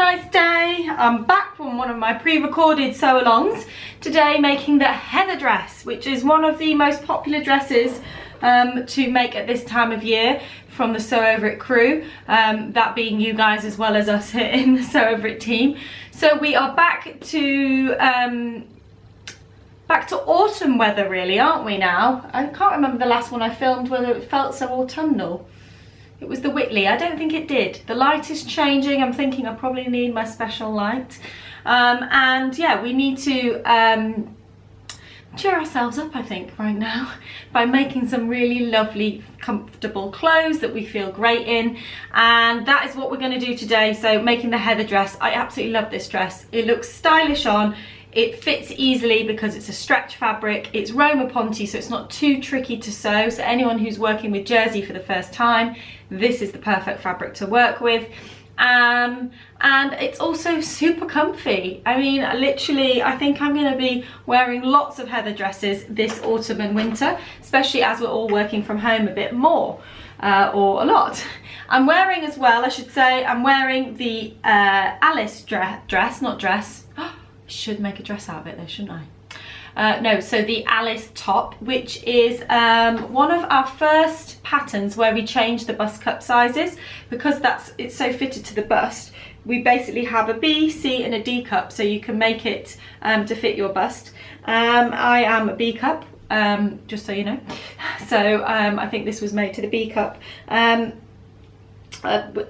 nice day. I'm back from one of my pre-recorded sew-alongs today, making the heather dress, which is one of the most popular dresses to make at this time of year from the Sew Over It crew, that being you guys as well as us here in the Sew Over It team. So we are back to autumn weather really, aren't we now? I can't remember the last one I filmed whether it felt so autumnal. It was the Whitley. I don't think it did. The light is changing. I'm thinking I probably need my special light. And yeah, we need to cheer ourselves up, I think, right now by making some really lovely, comfortable clothes that we feel great in. And that is what we're going to do today. So making the heather dress. I absolutely love this dress. It looks stylish on. It fits easily because it's a stretch fabric. It's Roma Ponte, so it's not too tricky to sew. So anyone who's working with jersey for the first time, this is the perfect fabric to work with. And it's also super comfy. I mean, literally, I think I'm going to be wearing lots of heather dresses this autumn and winter, especially as we're all working from home a bit more, or a lot. I'm wearing as well, I should say, I'm wearing the Alice dress, not dress. I should make a dress out of it though, shouldn't I? No, so the Alice top, which is one of our first patterns where we changed the bust cup sizes because it's so fitted to the bust. We basically have a B, C and a D cup, so you can make it to fit your bust. I am a B cup, just so you know. So I think this was made to the B cup.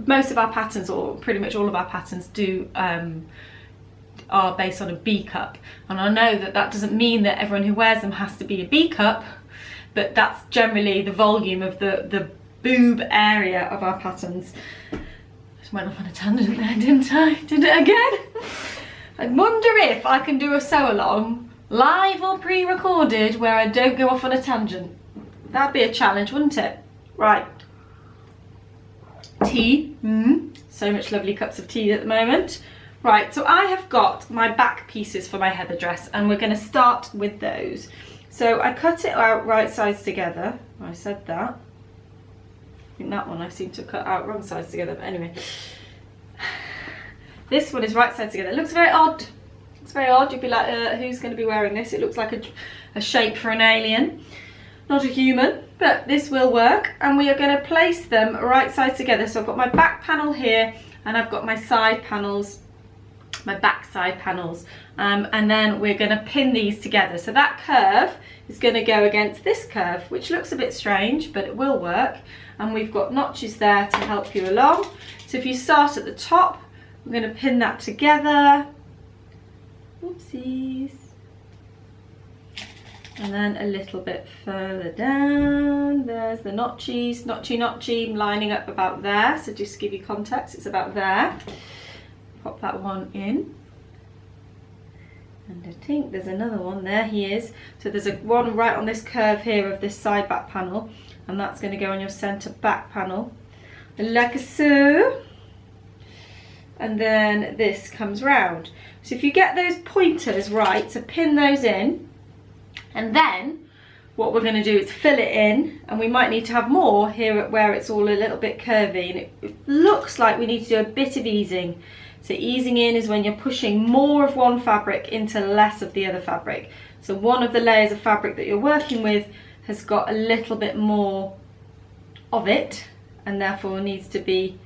Most of our patterns, or pretty much all of our patterns, are based on a B cup, and I know that that doesn't mean that everyone who wears them has to be a B cup, but that's generally the volume of the boob area of our patterns. Just went off on a tangent there, didn't I? Did it again? I wonder if I can do a sew along live or pre-recorded where I don't go off on a tangent. That'd be a challenge, wouldn't it? Right, tea. So much lovely cups of tea at the moment. Right, so I have got my back pieces for my heather dress and we're going to start with those. So I cut it out right sides together. I said that. I think that one I seem to cut out wrong sides together, but anyway. This one is right sides together. It looks very odd. It's very odd. You'd be like, who's going to be wearing this? It looks like a shape for an alien, not a human, but this will work. And we are going to place them right sides together. So I've got my back panel here and I've got my side panels, my back side panels, and then we're going to pin these together. So that curve is going to go against this curve, which looks a bit strange, but it will work. And we've got notches there to help you along. So if you start at the top, we're going to pin that together. Oopsies. And then a little bit further down, there's the notches, notchy, lining up about there. So just to give you context, it's about there. Pop that one in, and I think there's another one there. He is. So there's one right on this curve here of this side back panel, and that's going to go on your centre back panel like so, and then this comes round. So if you get those pointers right, so pin those in, and then what we're going to do is fill it in, and we might need to have more here where it's all a little bit curvy, and it looks like we need to do a bit of easing. So easing in is when you're pushing more of one fabric into less of the other fabric. So one of the layers of fabric that you're working with has got a little bit more of it and therefore needs to be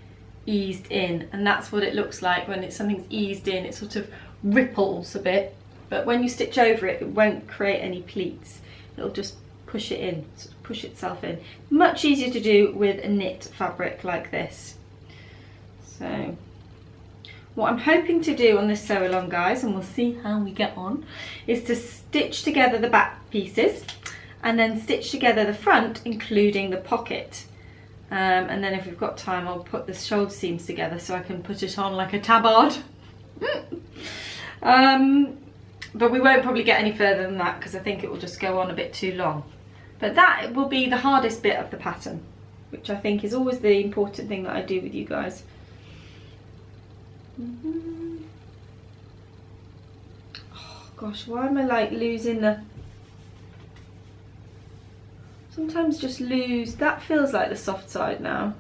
eased in. And that's what it looks like when something's eased in. It sort of ripples a bit, but when you stitch over it, it won't create any pleats. It'll just push it in, sort of push itself in. Much easier to do with a knit fabric like this. So what I'm hoping to do on this sew along, guys, and we'll see how we get on, is to stitch together the back pieces and then stitch together the front, including the pocket. And then if we've got time, I'll put the shoulder seams together so I can put it on like a tabard. But we won't probably get any further than that because I think it will just go on a bit too long. But that will be the hardest bit of the pattern, which I think is always the important thing that I do with you guys. Oh gosh, why am I like losing the... Sometimes just lose, that feels like the soft side now.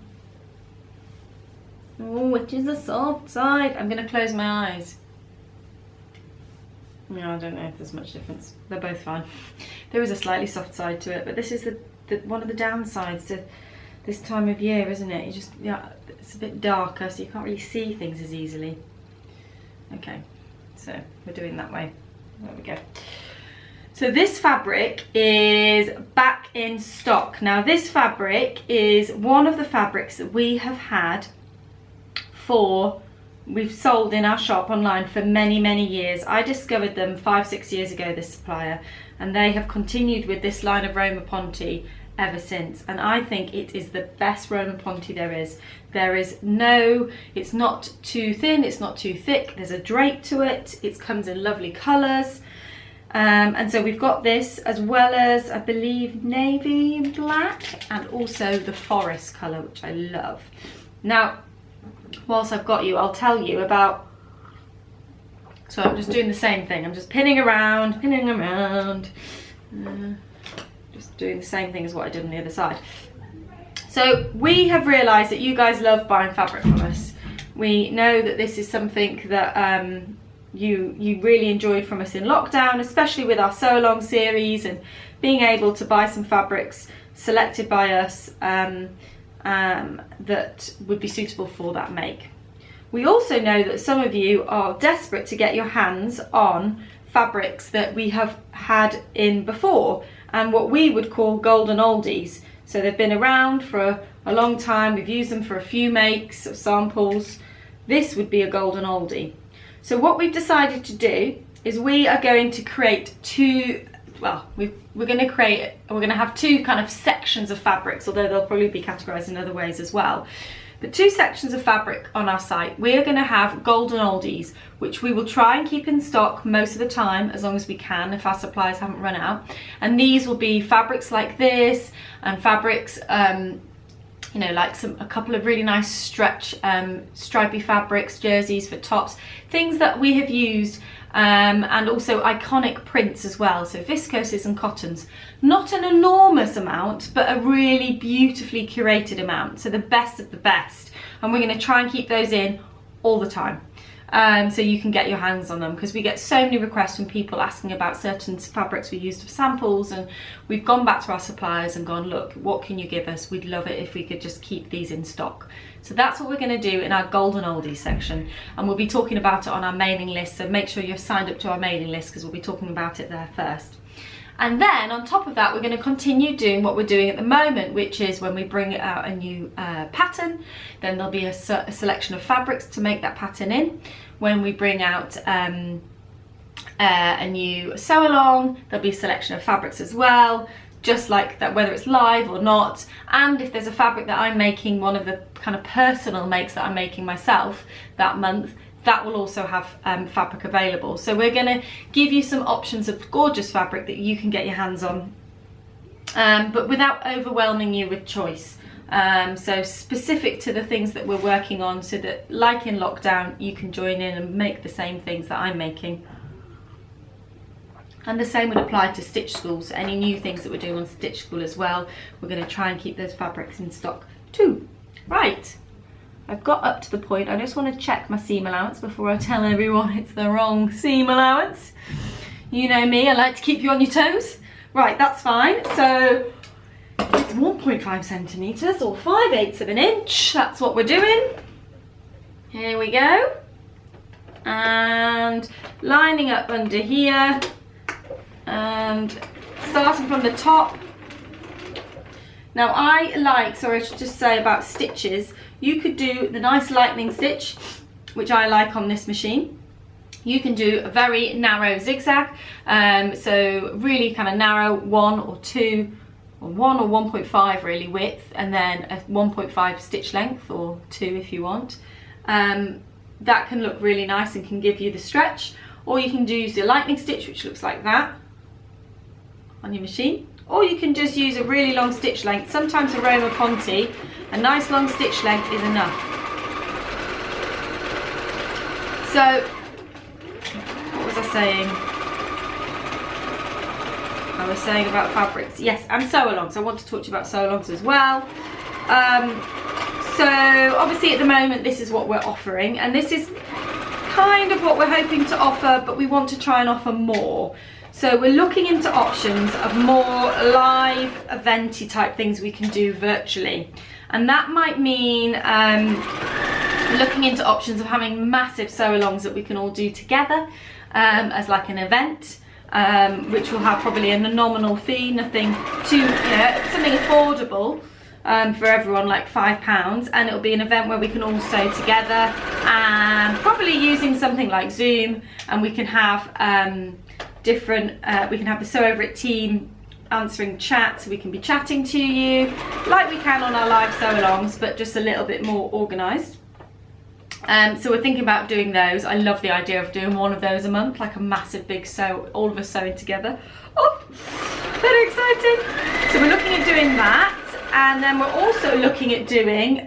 Oh, which is the soft side? I'm going to close my eyes. No, I don't know if there's much difference. They're both fine. There is a slightly soft side to it, but this is the one of the downsides to this time of year, isn't it? You just, yeah, it's a bit darker, so you can't really see things as easily. Okay, so we're doing that way. There we go. So this fabric is back in stock. Now this fabric is one of the fabrics that we have had we've sold in our shop online for many, many years. I discovered them 5-6 years ago, this supplier, and they have continued with this line of Roma Ponte ever since. And I think it is the best Roma Ponte there is. It's not too thin, it's not too thick, there's a drape to it, it comes in lovely colours. And so we've got this as well as, I believe, navy black and also the forest colour, which I love. Now, whilst I've got you, I'll tell you about, so I'm just doing the same thing. I'm just pinning around, just doing the same thing as what I did on the other side. So we have realised that you guys love buying fabric from us. We know that this is something that you really enjoyed from us in lockdown, especially with our Sewalong series and being able to buy some fabrics selected by us that would be suitable for that make. We also know that some of you are desperate to get your hands on fabrics that we have had in before, and what we would call golden oldies. So they've been around for a long time, we've used them for a few makes of samples. This would be a golden oldie. So what we've decided to do is we are going to create we're going to have two kind of sections of fabrics, although they'll probably be categorized in other ways as well. But two sections of fabric on our site. We are going to have golden oldies, which we will try and keep in stock most of the time, as long as we can, if our suppliers haven't run out. And these will be fabrics like this, and fabrics, you know, like a couple of really nice stretch stripy fabrics, jerseys for tops, things that we have used, and also iconic prints as well, so viscoses and cottons. Not an enormous amount, but a really beautifully curated amount, so the best of the best. And we're going to try and keep those in all the time, so you can get your hands on them, because we get so many requests from people asking about certain fabrics we used for samples, and we've gone back to our suppliers and gone, look, what can you give us? We'd love it if we could just keep these in stock. So that's what we're going to do in our golden oldies section, and we'll be talking about it on our mailing list, so make sure you're signed up to our mailing list, because we'll be talking about it there first. And then on top of that, we're going to continue doing what we're doing at the moment, which is when we bring out a new pattern, then there'll be a selection of fabrics to make that pattern in. When we bring out a new sew along, there'll be a selection of fabrics as well, just like that, whether it's live or not. And if there's a fabric that I'm making, one of the kind of personal makes that I'm making myself that month, that will also have fabric available. So we're going to give you some options of gorgeous fabric that you can get your hands on, but without overwhelming you with choice. So specific to the things that we're working on, so that like in lockdown, you can join in and make the same things that I'm making. And the same would apply to Stitch School, so any new things that we're doing on Stitch School as well, we're going to try and keep those fabrics in stock too. Right. I've got up to the point, I just want to check my seam allowance before I tell everyone it's the wrong seam allowance. You know me, I like to keep you on your toes. Right, that's fine. So it's 1.5 centimetres or 5/8 of an inch. That's what we're doing. Here we go. And lining up under here and starting from the top. Now I like, sorry I should just say about stitches, you could do the nice lightning stitch, which I like on this machine. You can do a very narrow zigzag, so really kind of narrow 1 or 2, or 1 or 1.5 really width, and then a 1.5 stitch length, or 2 if you want. That can look really nice and can give you the stretch. Or you can do your lightning stitch, which looks like that on your machine. Or you can just use a really long stitch length. Sometimes a Roma Ponte, a nice long stitch length is enough. So, what was I saying? I was saying about fabrics. Yes, and sew alongs. I want to talk to you about sew alongs as well. So obviously at the moment this is what we're offering, and this is kind of what we're hoping to offer, but we want to try and offer more. So we're looking into options of more live eventy type things we can do virtually, and that might mean looking into options of having massive sew-alongs that we can all do together as like an event, which will have probably a nominal fee, nothing too, something affordable for everyone, like £5, and it'll be an event where we can all sew together, and probably using something like Zoom, and we can have we can have the Sew Over It team answering chat, so we can be chatting to you like we can on our live sew-alongs, but just a little bit more organised. So we're thinking about doing those. I love the idea of doing one of those a month, like a massive big sew, all of us sewing together. Oh, very exciting. So we're looking at doing that, and then we're also looking at doing,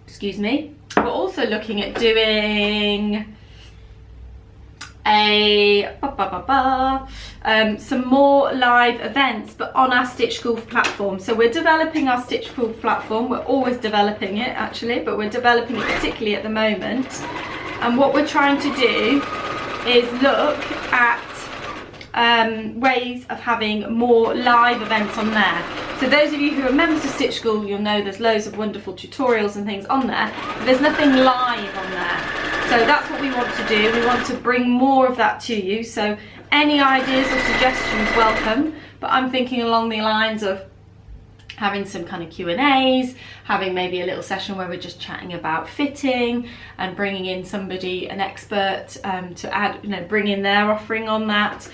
excuse me, we're also looking at doing some more live events, but on our Stitch School platform. So we're developing our Stitch School platform. We're always developing it actually, but we're developing it particularly at the moment. And what we're trying to do is look at ways of having more live events on there. So those of you who are members of Stitch School, you'll know there's loads of wonderful tutorials and things on there, but there's nothing live on there. So that's what we want to do. We want to bring more of that to you. So any ideas or suggestions, welcome. But I'm thinking along the lines of having some kind of Q&As, having maybe a little session where we're just chatting about fitting, and bringing in somebody, an expert, to add, bring in their offering on that.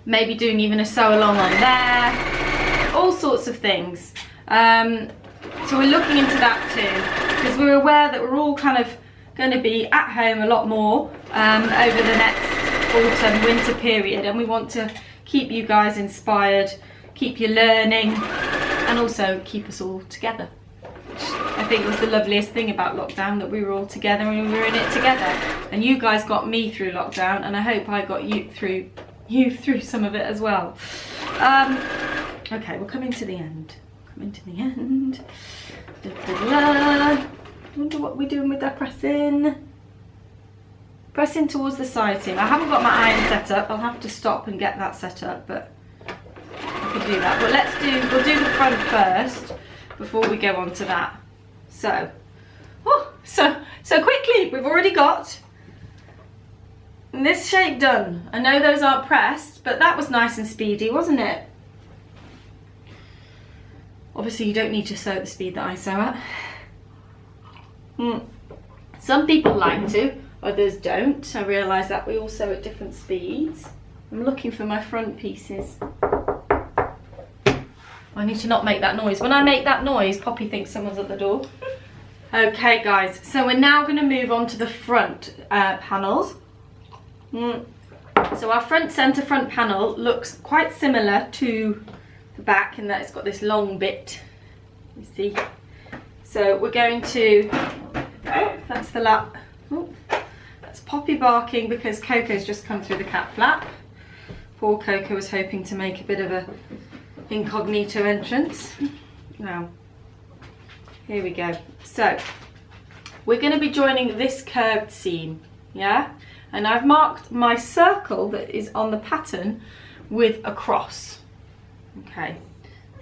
Maybe doing even a sew along on there, all sorts of things. So we're looking into that too, because we're aware that we're all kind of going to be at home a lot more over the next autumn winter period, and we want to keep you guys inspired, keep you learning, and also keep us all together, which I think was the loveliest thing about lockdown, that we were all together and we were in it together. And you guys got me through lockdown, and I hope I got you through some of it as well. Okay, we're coming to the end. Da, da, da. I wonder what we're doing with that pressing. Pressing towards the side seam. I haven't got my iron set up. I'll have to stop and get that set up, but I could do that. But we'll do the front first before we go on to that. So, so quickly, we've already got this shape done. I know those aren't pressed, but that was nice and speedy, wasn't it? Obviously you don't need to sew at the speed that I sew at. Some people like to, others don't. I realise that we all sew at different speeds. I'm looking for my front pieces. I need to not make that noise. When I make that noise, Poppy thinks someone's at the door. Okay guys, so we're now going to move on to the front panels. So our centre front panel looks quite similar to the back in that it's got this long bit, you see. So we're going to, that's the lap, that's Poppy barking because Coco's just come through the cat flap. Poor Coco was hoping to make a bit of a incognito entrance. Now, here we go. So we're going to be joining this curved seam, yeah? And I've marked my circle that is on the pattern with a cross. Okay,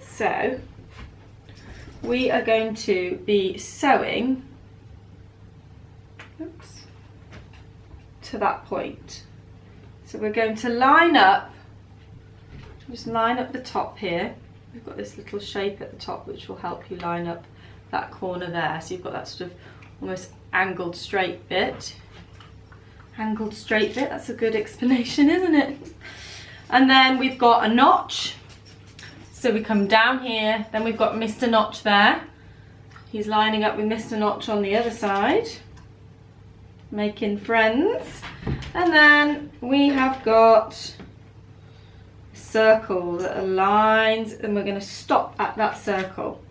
so we are going to be sewing to that point. So we're going to line up, just line up the top here. We've got this little shape at the top which will help you line up that corner there. So you've got that sort of almost angled straight bit. Angled straight bit, that's a good explanation, isn't it? And then we've got a notch. So we come down here, then we've got Mr. Notch there. He's lining up with Mr. Notch on the other side, making friends. And then we have got a circle that aligns, and we're going to stop at that circle.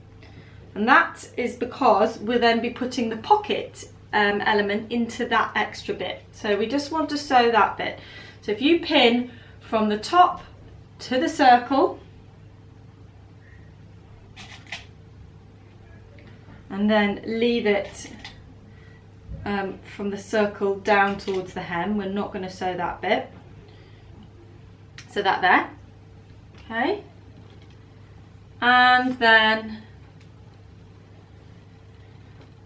And that is because we'll then be putting the pocket element into that extra bit. So we just want to sew that bit. So if you pin from the top to the circle, and then leave it from the circle down towards the hem. We're not going to sew that bit. So that there. Okay. And then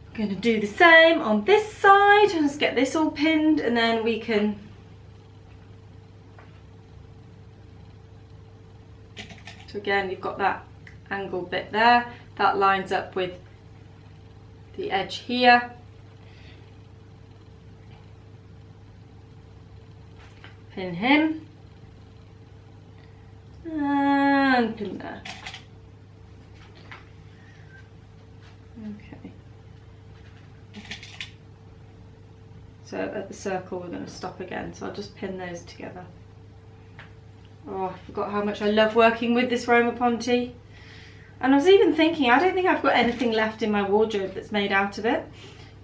I'm going to do the same on this side. Let's get this all pinned, and then we can so again, you've got that angled bit there. That lines up with the edge here. Pin him. And pin there. Okay. So at the circle we're going to stop again. So I'll just pin those together. Oh, I forgot how much I love working with this Roma Ponte. And I was even thinking, I don't think I've got anything left in my wardrobe that's made out of it,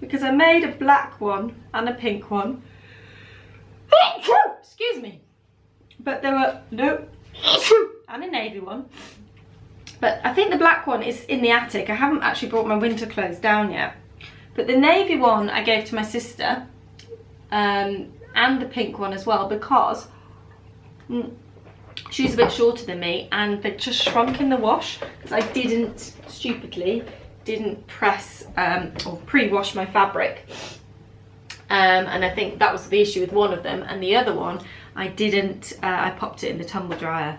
because I made a black one and a pink one. Excuse me. But there were no, and a navy one. But I think the black one is in the attic. I haven't actually brought my winter clothes down yet. But the navy one I gave to my sister, and the pink one as well, because she's a bit shorter than me, and they just shrunk in the wash because I stupidly didn't press or pre-wash my fabric. And I think that was the issue with one of them, and the other one I didn't, I popped it in the tumble dryer.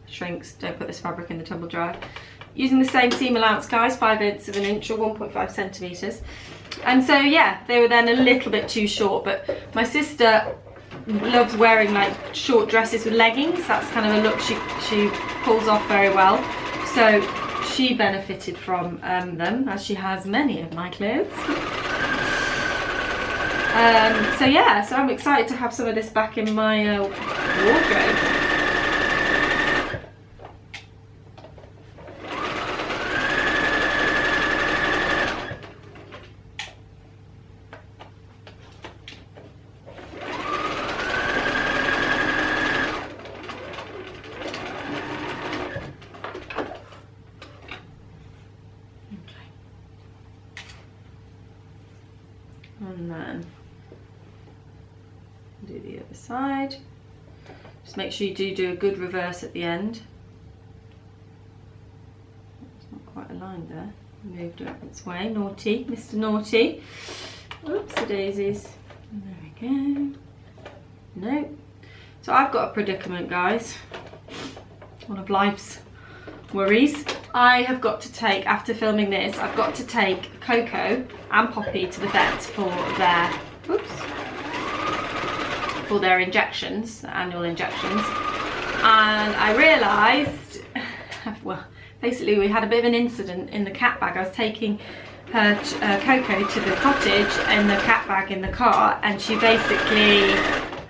Shrinks, don't put this fabric in the tumble dryer. Using the same seam allowance, guys, 5/8 of an inch or 1.5 centimetres. And so yeah, they were then a little bit too short, but my sister loves wearing like short dresses with leggings. That's kind of a look she pulls off very well. So she benefited from them, as she has many of my clothes. So yeah, so I'm excited to have some of this back in my wardrobe. And then do the other side. Just make sure you do a good reverse at the end. It's not quite aligned there. Moved it up its way. Naughty, Mr. Naughty. Oopsie daisies. And there we go. No. So I've got a predicament, guys. One of life's worries. I have got to take, after filming this, I've got to take Coco and Poppy to the vets for their injections, annual injections. And I realised, well, basically we had a bit of an incident in the cat bag. I was taking her Coco to the cottage in the cat bag in the car, and she basically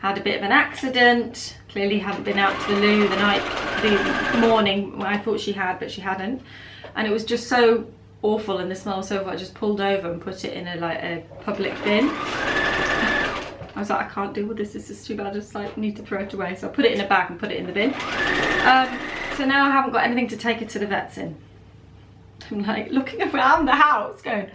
had a bit of an accident. Clearly hadn't been out to the loo the morning when I thought she had, but she hadn't. And it was just so awful, and the smell was so awful, I just pulled over and put it in a public bin. I was like, I can't deal with this is too bad, I just like need to throw it away. So I put it in a bag and put it in the bin. So now I haven't got anything to take her to the vets in. I'm like looking around the house going,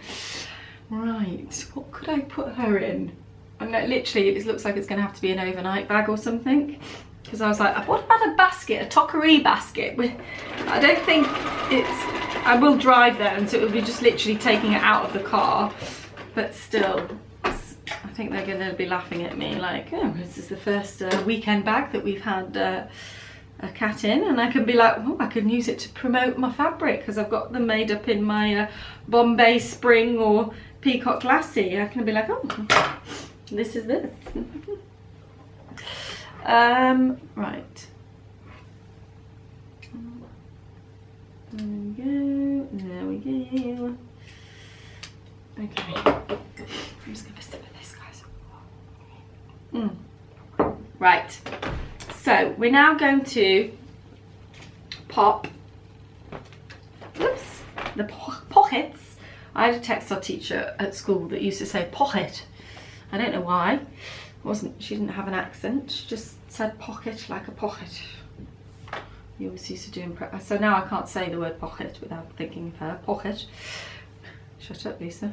right, what could I put her in? And literally it looks like it's going to have to be an overnight bag or something, because I was like, what about a basket, a Tocquerie basket? I don't think I will drive there, and so it will be just literally taking it out of the car, but still I think they're going to be laughing at me like, oh, this is the first weekend bag that we've had a cat in, and I can be like, oh, I can use it to promote my fabric because I've got them made up in my Bombay Spring or Peacock Lassie. I can be like, oh, this is this. Right. There we go. Okay. I'm just gonna sip of this, guys. Right. So we're now going to pop, the pockets. I had a textile teacher at school that used to say pocket. I don't know why. She didn't have an accent. She just said pocket like a pocket. You always used to do so now I can't say the word pocket without thinking of her. Pocket. Shut up, Lisa.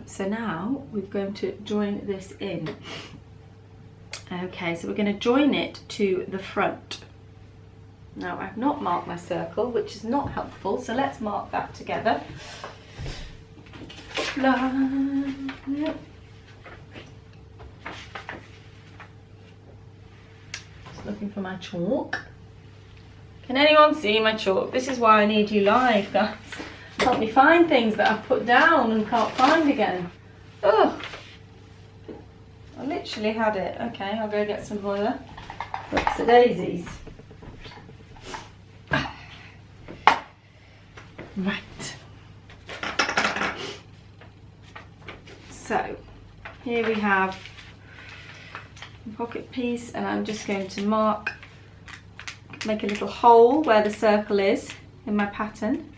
So now we're going to join this in. Okay, so we're going to join it to the front. Now I've not marked my circle, which is not helpful, so let's mark that together. Just looking for my chalk. Can anyone see my chalk? This is why I need you live, guys. Help me find things that I've put down and can't find again. Oh, I literally had it. Okay, I'll go get some more. Whoops, the daisies. Right. So, here we have a pocket piece, and I'm just going to make a little hole where the circle is in my pattern.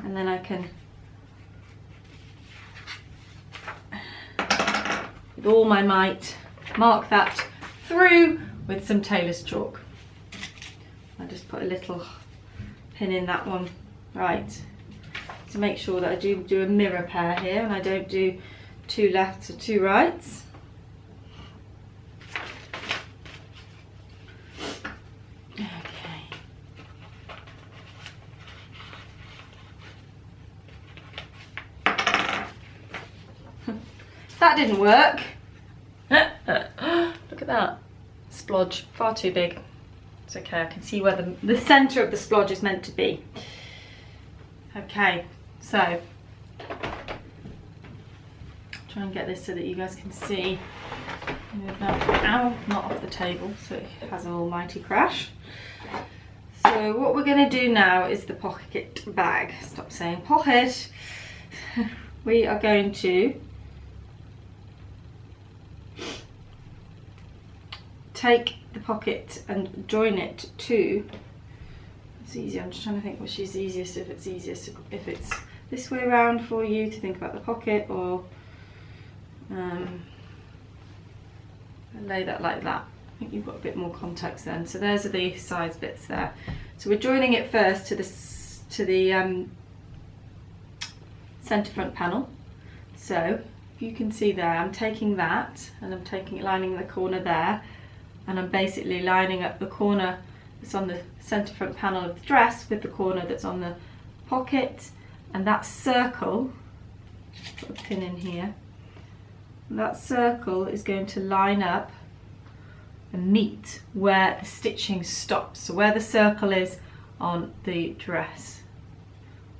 And then I can, with all my might, mark that through with some tailor's chalk. I just put a little pin in that one, right, to make sure that I do a mirror pair here and I don't do 2 lefts or 2 rights. That didn't work. Look at that. Splodge, far too big. It's okay, I can see where the centre of the splodge is meant to be. Okay, so try and get this so that you guys can see. Move that out, not off the table, so it has an almighty crash. So what we're going to do now is the pocket bag. Stop saying pocket. We are going to take the pocket and join it to, it's easy, I'm just trying to think which is easiest, if it's this way around for you to think about the pocket, or lay that like that. I think you've got a bit more context then. So those are the sides bits there. So we're joining it first to the centre front panel. So if you can see there, I'm taking that and I'm lining the corner there, and I'm basically lining up the corner that's on the centre front panel of the dress with the corner that's on the pocket, and that circle, put a pin in here, and that circle is going to line up and meet where the stitching stops. So where the circle is on the dress,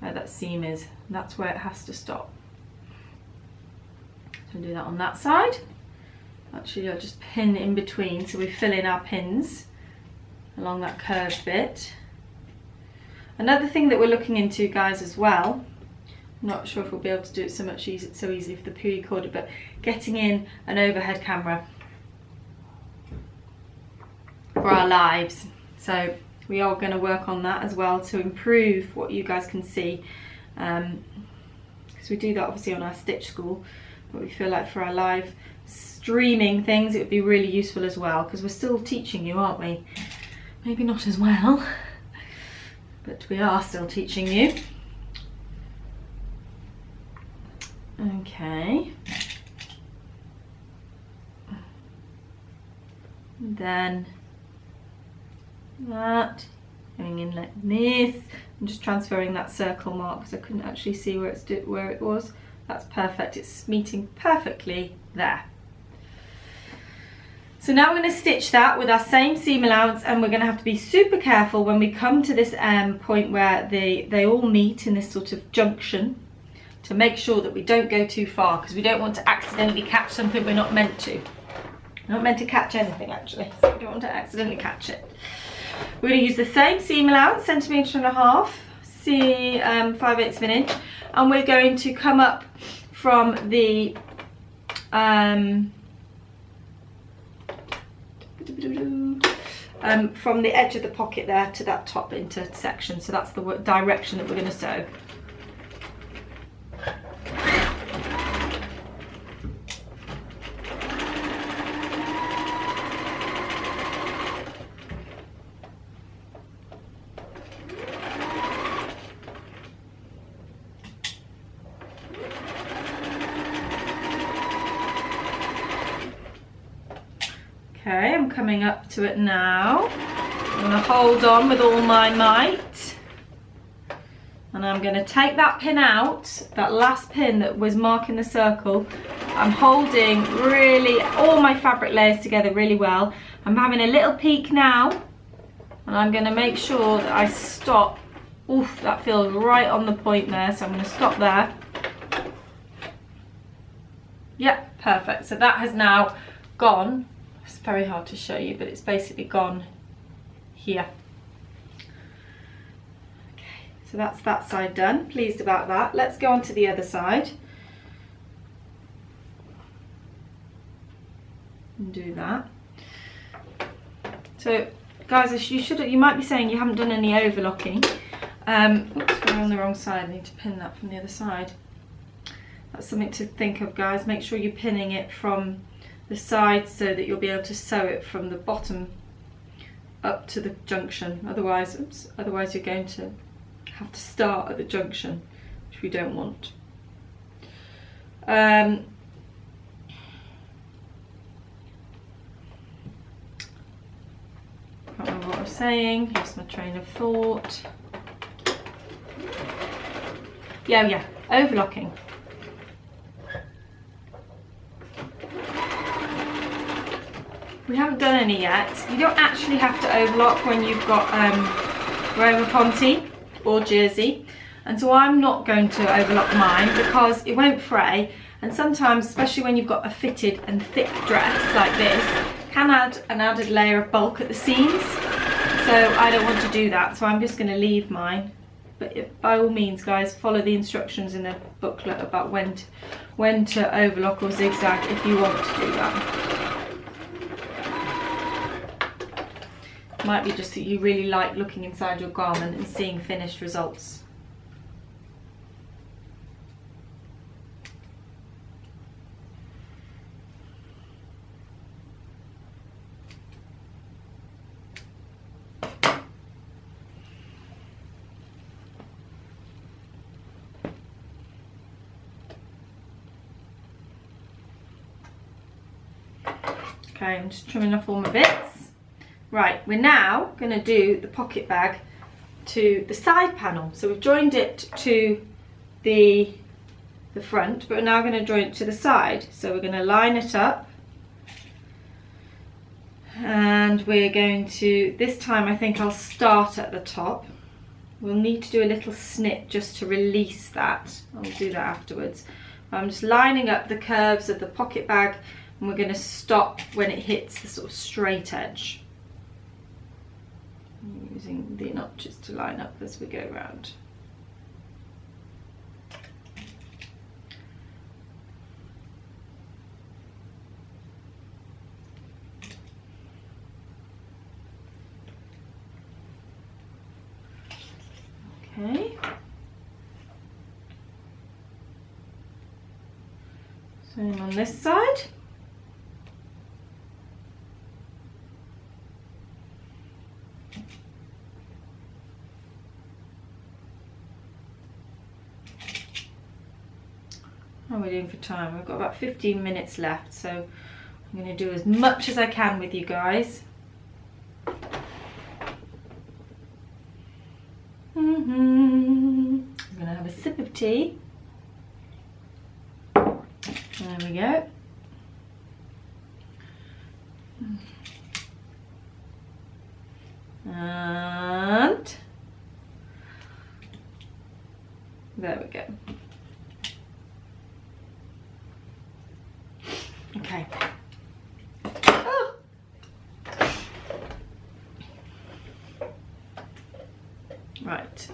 where that seam is, that's where it has to stop. So do that on that side. Actually, I'll just pin in between, so we fill in our pins along that curved bit. Another thing that we're looking into, guys, as well, I'm not sure if we'll be able to do it so easily for the pre-recorded, but getting in an overhead camera for our lives. So we are going to work on that as well to improve what you guys can see, because we do that obviously on our stitch school, but we feel like for our live streaming things it would be really useful as well, because we're still teaching you, aren't we? Maybe not as well, but we are still teaching you. Okay, and then that going in like this. I'm just transferring that circle mark because I couldn't actually see where it was. That's perfect, it's meeting perfectly there. So now we're going to stitch that with our same seam allowance, and we're going to have to be super careful when we come to this point where they all meet in this sort of junction, to make sure that we don't go too far, because we don't want to accidentally catch something we're not meant to. We're not meant to catch anything actually, so we don't want to accidentally catch it. We're going to use the same seam allowance, 1.5 cm, 5/8 of an inch, and we're going to come up from the edge of the pocket there to that top intersection. So that's the direction that we're going to sew. Okay, I'm coming up to it now. I'm going to hold on with all my might. And I'm going to take that pin out, that last pin that was marking the circle. I'm holding really all my fabric layers together really well. I'm having a little peek now, and I'm going to make sure that I stop. Oof, that feels right on the point there, so I'm going to stop there. Yep, perfect. So that has now gone. It's very hard to show you, but it's basically gone here. So that's that side done. Pleased about that. Let's go on to the other side. And do that. So guys, you might be saying you haven't done any overlocking. Oops, we're on the wrong side. I need to pin that from the other side. That's something to think of, guys. Make sure you're pinning it from the side so that you'll be able to sew it from the bottom up to the junction. Otherwise you're going to have to start at the junction, which we don't want. Can't remember what I was saying. Lost my train of thought. Yeah, overlocking. We haven't done any yet. You don't actually have to overlock when you've got Roma Ponte or jersey, and so I'm not going to overlock mine because it won't fray, and sometimes, especially when you've got a fitted and thick dress like this, can add an added layer of bulk at the seams, so I don't want to do that, so I'm just going to leave mine. But by all means, guys, follow the instructions in the booklet about when to overlock or zigzag if you want to do that. Might be just that you really like looking inside your garment and seeing finished results. Okay, I'm just trimming off all my bits. Right, we're now going to do the pocket bag to the side panel. So we've joined it to the front, but we're now going to join it to the side. So we're going to line it up, and we're going to, this time I think I'll start at the top. We'll need to do a little snip just to release that. I'll do that afterwards. I'm just lining up the curves of the pocket bag, and we're going to stop when it hits the sort of straight edge. Using the notches to line up as we go round. Okay. Same on this side. How are we doing for time? We've got about 15 minutes left, so I'm going to do as much as I can with you guys. I'm going to have a sip of tea. There we go. And there we go. Okay. Oh. Right.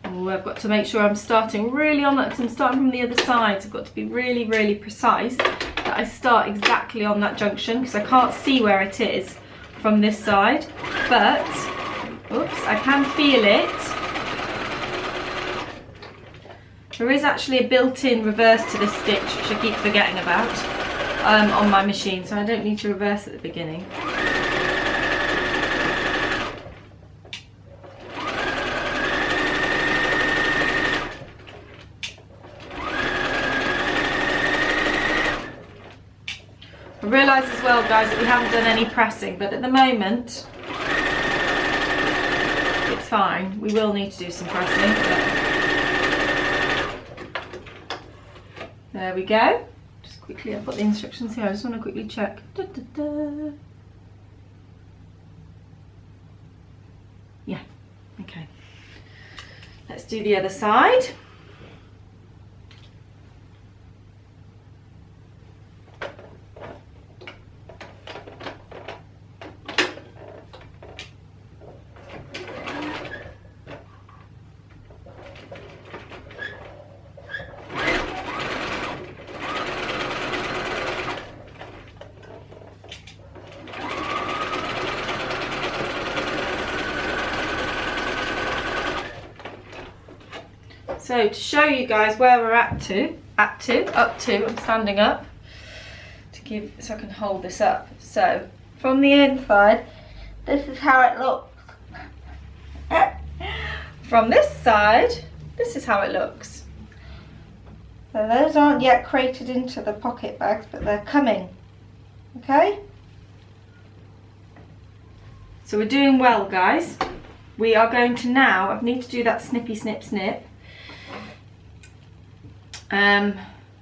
Oh, I've got to make sure I'm starting really on that, because I'm starting from the other side. So I've got to be really, really precise that I start exactly on that junction, because I can't see where it is from this side. But, oops, I can feel it. There is actually a built-in reverse to this stitch, which I keep forgetting about, on my machine, so I don't need to reverse at the beginning. I realise as well, guys, that we haven't done any pressing, but at the moment it's fine. We will need to do some pressing. But there we go. Just quickly, I've got the instructions here. I just want to quickly check. Da, da, da. Yeah, okay. Let's do the other side. So to show you guys where we're up to, I'm standing up so I can hold this up. So from the inside, this is how it looks. From this side, this is how it looks. So those aren't yet crated into the pocket bags, but they're coming, okay? So we're doing well, guys. We are going to now, I need to do that snippy snip snip.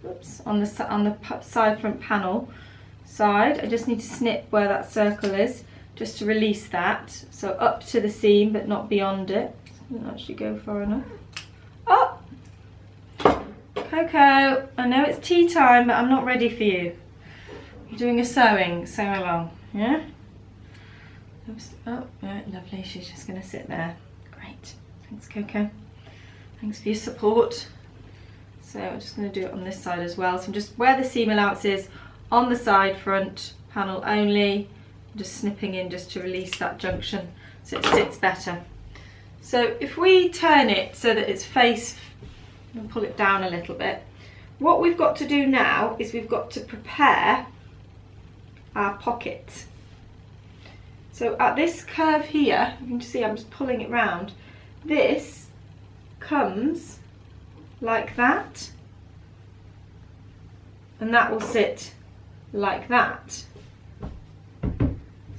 Oops, on the side front panel side, I just need to snip where that circle is, just to release that. So up to the seam, but not beyond it. Doesn't actually go far enough. Oh, Coco, I know it's tea time, but I'm not ready for you. You're doing a sewing, sew along, yeah? Oops. Oh, yeah, lovely. She's just going to sit there. Great. Thanks, Coco. Thanks for your support. So I'm just going to do it on this side as well. So I'm just where the seam allowance is on the side front panel only. I'm just snipping in just to release that junction so it sits better. So if we turn it so that it's face, and pull it down a little bit. What we've got to do now is we've got to prepare our pocket. So at this curve here, you can see I'm just pulling it round. This comes like that, and that will sit like that.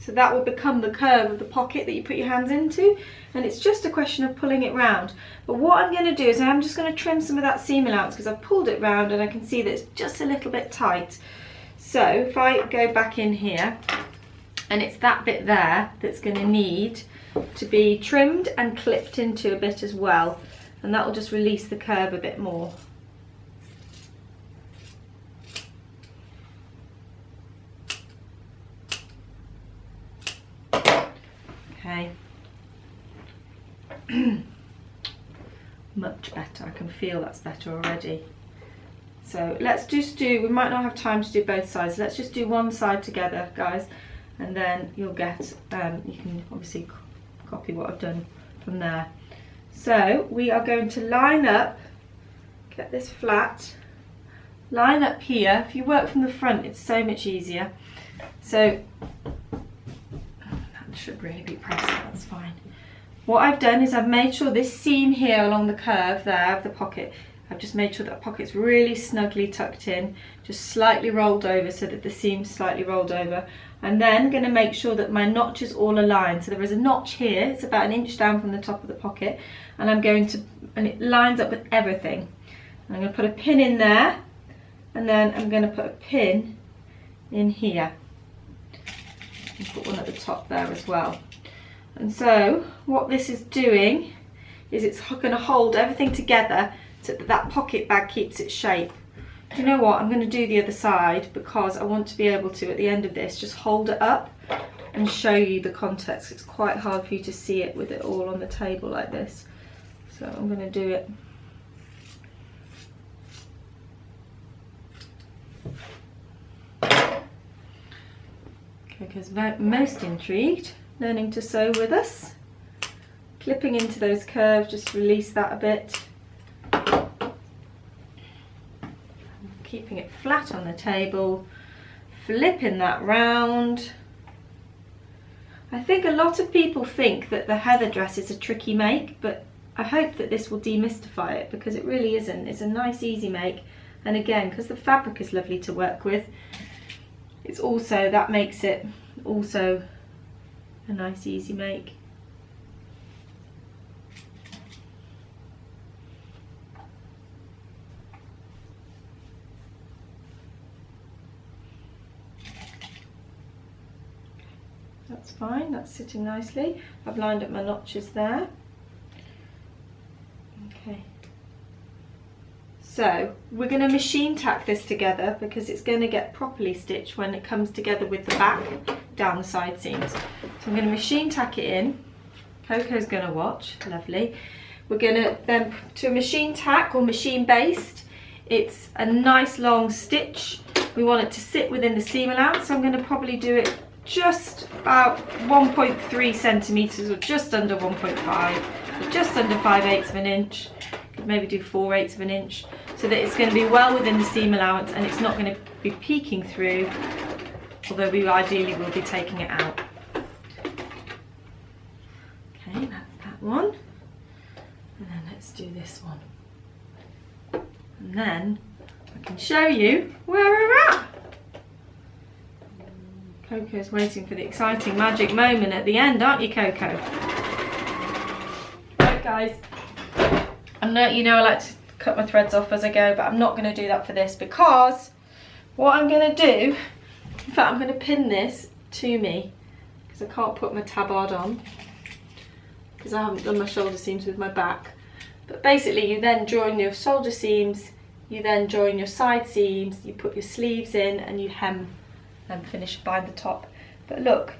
So that will become the curve of the pocket that you put your hands into, and it's just a question of pulling it round. But what I'm going to do is I'm just going to trim some of that seam allowance because I've pulled it round and I can see that it's just a little bit tight. So if I go back in here, and it's that bit there that's going to need to be trimmed and clipped into a bit as well. And that will just release the curve a bit more. Okay. Much better. I can feel that's better already. So let's just do, we might not have time to do both sides. Let's just do one side together, guys. And then you'll get, you can obviously copy what I've done from there. So we are going to line up, get this flat, line up here. If you work from the front, it's so much easier. So that should really be pressed, that's fine. What I've done is I've made sure this seam here along the curve there of the pocket, I've just made sure that pocket's really snugly tucked in, just slightly rolled over so that the seam's slightly rolled over. I'm then going to make sure that my notch is all aligned. So there is a notch here, it's about 1 inch down from the top of the pocket, and I'm going to, and it lines up with everything. I'm going to put a pin in there, and then I'm going to put a pin in here. And put one at the top there as well. And so what this is doing is it's going to hold everything together so that that pocket bag keeps its shape. Do you know what? I'm going to do the other side because I want to be able to, at the end of this, just hold it up and show you the context. It's quite hard for you to see it with it all on the table like this. So I'm going to do it. Coco's most intrigued, learning to sew with us. Clipping into those curves, just release that a bit. Keeping it flat on the table, flipping that round. I think a lot of people think that the heather dress is a tricky make, but I hope that this will demystify it because it really isn't. It's a nice easy make, and again, because the fabric is lovely to work with, it's also, that makes it also a nice easy make. That's fine, that's sitting nicely. I've lined up my notches there. Okay. So we're going to machine tack this together because it's going to get properly stitched when it comes together with the back down the side seams. So I'm going to machine tack it in. Coco's going to watch, lovely. We're going to then, to machine tack or machine based, it's a nice long stitch. We want it to sit within the seam allowance, so I'm going to probably do it just about 1.3 centimetres or just under 1.5, so just under 5/8 of an inch. Could maybe do 4/8 of an inch, so that it's going to be well within the seam allowance and it's not going to be peeking through, although we ideally will be taking it out. Okay, that's that one. And then let's do this one. And then I can show you where we're at. Coco's waiting for the exciting magic moment at the end, aren't you, Coco? Right, guys. I know, you know, I like to cut my threads off as I go, but I'm not going to do that for this, because what I'm going to do, in fact, I'm going to pin this to me, because I can't put my tabard on, because I haven't done my shoulder seams with my back. But basically, you then join your shoulder seams, you then join your side seams, you put your sleeves in, and you hem and finish by the top. But look,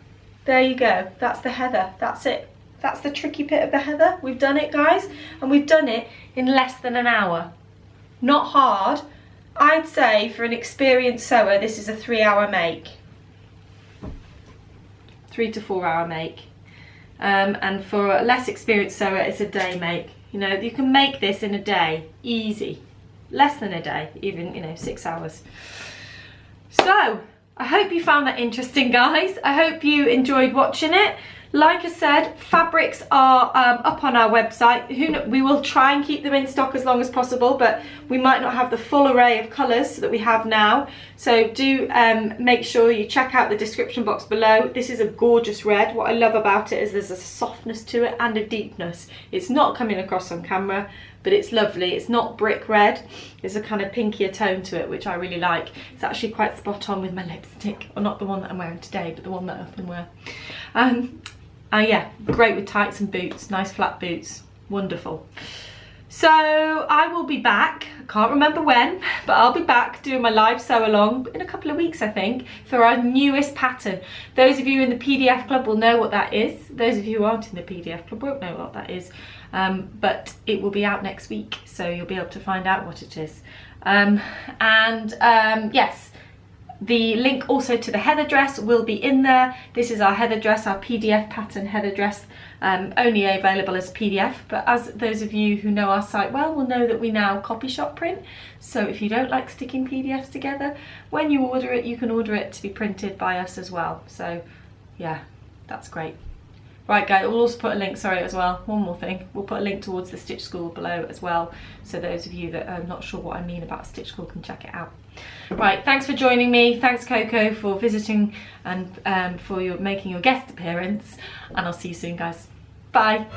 there you go, that's the heather, that's it. That's the tricky bit of the heather. We've done it, guys, and we've done it in less than an hour. Not hard. I'd say for an experienced sewer, this is a 3-hour make. 3 to 4 hour make. And for a less experienced sewer, it's a day make. You know, you can make this in a day, easy. Less than a day, even, you know, 6 hours. So, I hope you found that interesting, guys. I hope you enjoyed watching it. Like I said, fabrics are up on our website. We will try and keep them in stock as long as possible, but we might not have the full array of colours that we have now. So do make sure you check out the description box below. This is a gorgeous red. What I love about it is there's a softness to it and a deepness. It's not coming across on camera, but it's lovely. It's not brick red. There's a kind of pinkier tone to it, which I really like. It's actually quite spot on with my lipstick. Well, not the one that I'm wearing today, but the one that I often wear. Yeah, great with tights and boots. Nice flat boots. Wonderful. So I will be back. I can't remember when, but I'll be back doing my live sew along in a couple of weeks, I think, for our newest pattern. Those of you in the PDF club will know what that is. Those of you who aren't in the PDF club won't know what that is. But it will be out next week, so you'll be able to find out what it is. Yes, the link also to the heather dress will be in there. This is our heather dress, our PDF pattern heather dress, only available as PDF, but as those of you who know our site well will know that we now copy shop print. So if you don't like sticking PDFs together, when you order it, you can order it to be printed by us as well. So yeah, that's great. Right, guys, we'll also put a link, sorry, as well, one more thing. We'll put a link towards the Stitch School below as well, so those of you that are not sure what I mean about Stitch School can check it out. Right, thanks for joining me. Thanks, Coco, for visiting and for making your guest appearance. And I'll see you soon, guys. Bye.